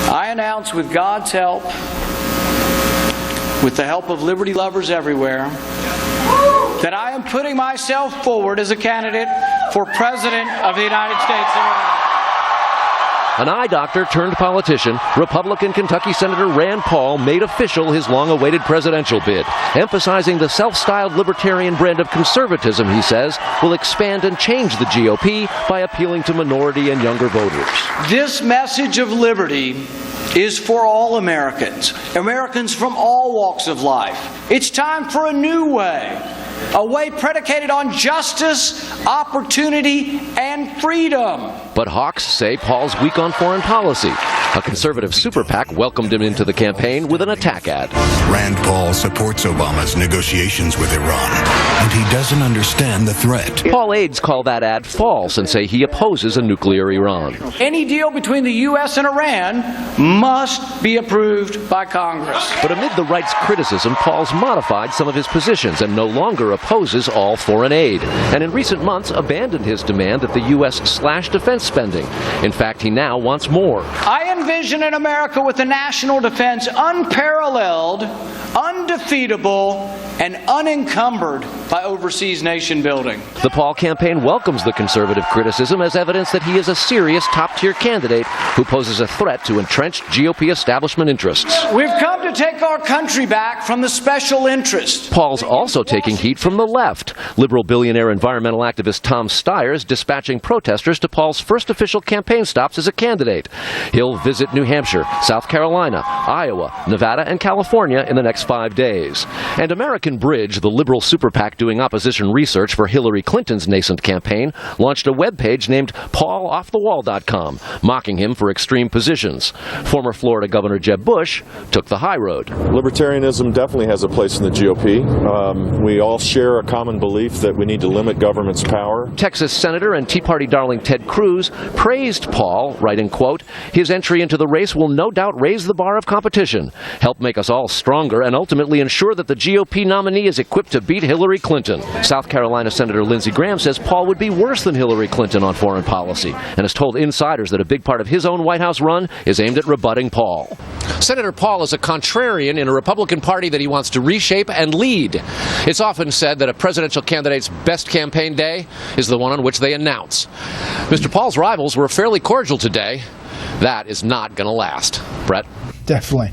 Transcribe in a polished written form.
I announce, with God's help, with the help of liberty lovers everywhere, that I am putting myself forward as a candidate for President of the United States of America. An eye doctor turned politician, Republican Kentucky Senator Rand Paul made official his long-awaited presidential bid, emphasizing the self-styled libertarian brand of conservatism, he says, will expand and change the GOP by appealing to minority and younger voters. This message of liberty is for all Americans, Americans from all walks of life. It's time for a new way, a way predicated on justice, opportunity, and freedom. But hawks say Paul's weak on foreign policy. A conservative super PAC welcomed him into the campaign with an attack ad. Rand Paul supports Obama's negotiations with Iran, and he doesn't understand the threat. Paul aides call that ad false and say he opposes a nuclear Iran. Any deal between the U.S. and Iran must be approved by Congress. But amid the right's criticism, Paul's modified some of his positions and no longer opposes all foreign aid. And in recent months abandoned his demand that the U.S. slash defense spending. In fact, he now wants more. I envision an America with a national defense unparalleled, undefeatable, and unencumbered by overseas nation building. The Paul campaign welcomes the conservative criticism as evidence that he is a serious top-tier candidate who poses a threat to entrenched GOP establishment interests. We've come to take our country back from the special interests. Paul's also taking heat from the left. Liberal billionaire environmental activist Tom Steyer's dispatching protesters to Paul's first official campaign stops as a candidate. He'll visit New Hampshire, South Carolina, Iowa, Nevada, and California in the next 5 days. And American Bridge, the liberal super PAC doing opposition research for Hillary Clinton's nascent campaign, launched a webpage named pauloffthewall.com, mocking him for extreme positions. Former Florida Governor Jeb Bush took the high road. Libertarianism definitely has a place in the GOP. We all share a common belief that we need to limit government's power. Texas Senator and Tea Party darling Ted Cruz praised Paul, writing, quote, "His entry into the race will no doubt raise the bar of competition, help make us all stronger, and ultimately ensure that the GOP nominee is equipped to beat Hillary Clinton." South Carolina Senator Lindsey Graham says Paul would be worse than Hillary Clinton on foreign policy and has told insiders that a big part of his own White House run is aimed at rebutting Paul. Senator Paul is a contrarian in a Republican Party that he wants to reshape and lead. It's often said that a presidential candidate's best campaign day is the one on which they announce. Mr. Paul's rivals were fairly cordial today. That is not going to last. Brett? Definitely.